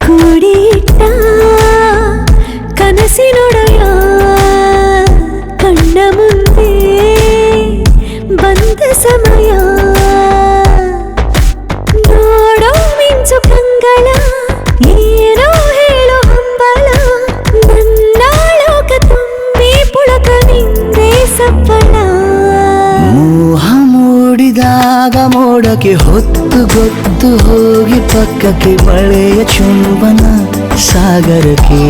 ಕೂಡಿಟ್ಟ ಕನಸಿನೊಡೆಯ ಕಣ್ಣ ಮುಂದೆ ಬಂದ ಸಮಯ ನೋಡೋ ಮಿಂಚು ಕಂಗಳ ಏನೋ ಹೇಳೋ ಹಂಬಲ ನನ್ನ ಲೋಕ ತುಂಬಿ ಪುಳಕ ನಿಂದೆ ಸಫಲ ಮೋಹ ಮೂಡಿದಾಗ ಮೋಡಕ್ಕೆ ಹೊತ್ತು ಗೊತ್ತು ಹೋಗಿ ಪಕ್ಕಕ್ಕೆ ಮಳೆಯ ಚುಂಬನ ಸಾಗರಕ್ಕೆ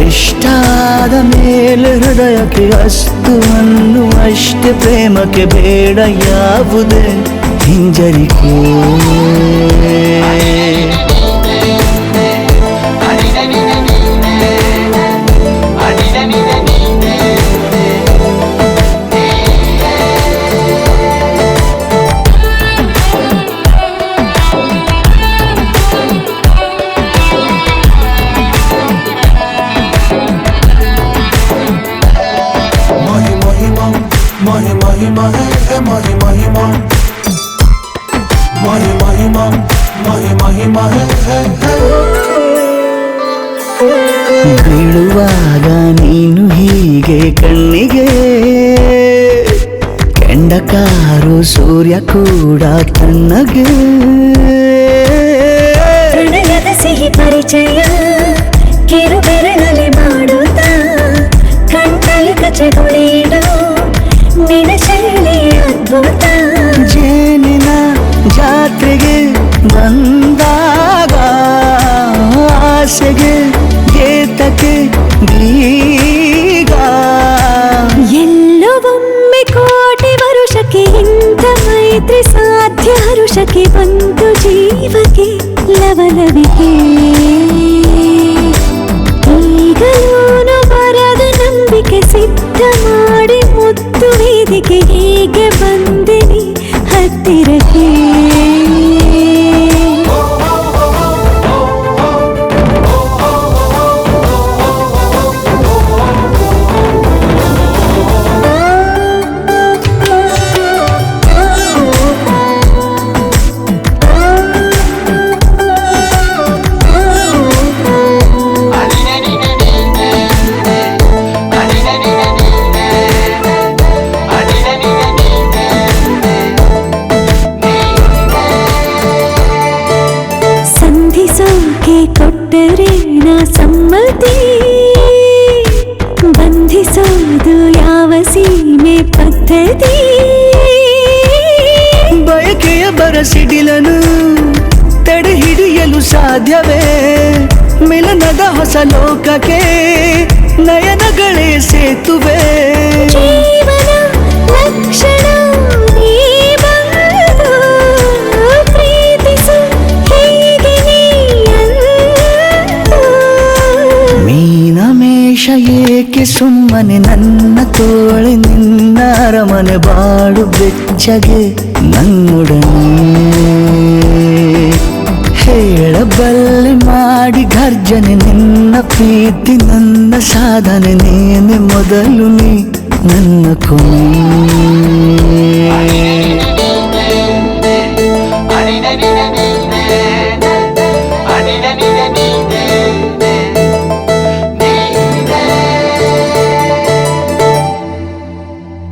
ಇಷ್ಟಾದ ಮೇಲೆ ಹೃದಯಕ್ಕೆ ಅಸ್ತು ಅನ್ನುವಷ್ಟೇ ಪ್ರೇಮಕ್ಕೆ ಬೇಡ ಯಾವುದೇ ಹಿಂಜರಿಕೆ ಬೀಳುವಾಗ ನೀನು ಹೀಗೆ ಕಣ್ಣಿಗೆ ಕೆಂಡಕಾರು ಸೂರ್ಯ ಕೂಡ ತಣ್ಣಗೆ ಪ್ರಣಯದ ಸಿಹಿ ಪರಿಚಯ ಕಿರು ಬೆರಳಲ್ಲಿ ಮಾಡುತ್ತಾ ಕಣ್ಣಲ್ಲಿ ಕಚಗುಳಿಡು ನಿನ ಶೈಲಿ ಅದ್ಭುತ ಜೇನಿನ ಜಾತ್ರೆಗೆ ಬಂದಾಗ ಆಸೆಗೆ ಗೇತಕ್ಕೆ ಬೀಗ ಎಲ್ಲವೊಮ್ಮೆ ಕೋಟಿ ವರುಷಕ್ಕೆ ಇಂಥ ಮೈತ್ರಿ ಸಾಧ್ಯ ಹರುಷಕ್ಕೆ ಬಂತು ಜೀವಕ್ಕೆ ಲವಲವಿಕೆ ಈಗಲೂನು ಬರದ ನಂಬಿಕೆ ಸಿದ್ಧ ಮಾಡಿ ಮುತ್ತು ವೇದಿಕೆ ಹೀಗೆ ಬಂದಿನಿ ಹತ್ತಿರಕ್ಕೆ ಕೊಟ್ಟರೆ ನಾ ಸಮ್ಮತಿ ಬಂಧಿಸೋದು ಯಾವ ಸೀಮೆ ಪದ್ಧತಿ ಬಯಕೆಯ ಬರಸಿಡಿಲನು ತಡೆ ಹಿಡಿಯಲು ಸಾಧ್ಯವೇ ಮಿಲನದ ಹೊಸ ಲೋಕಕ್ಕೆ ನಯನಗಳೇ ಸೇತುವೆ ಜೀವನ ಲಕ್ಷಣ ನೀ ಬಂದು ಪ್ರೀತಿಸು ಹೀಗೆ ಮೀನಮೇಷ ಏಕೆ ಸುಮ್ಮನೆ ನನ್ನ ತೋಳೆ ನಿನ್ನ ಅರಮನೆ ಬಾಡು ಬೆಚ್ಚಗೆ ನನ್ನೊಡನೆ ಹೇಳಬಲ್ಲೆ ಮಾಡಿ ಗರ್ಜನೆ ನಿನ್ನ ಪ್ರೀತಿ ನನ್ನ ಸಾಧನೆ ನೀನೆ ಮೊದಲು ನೀ ನನ್ನ ಕೊನೆ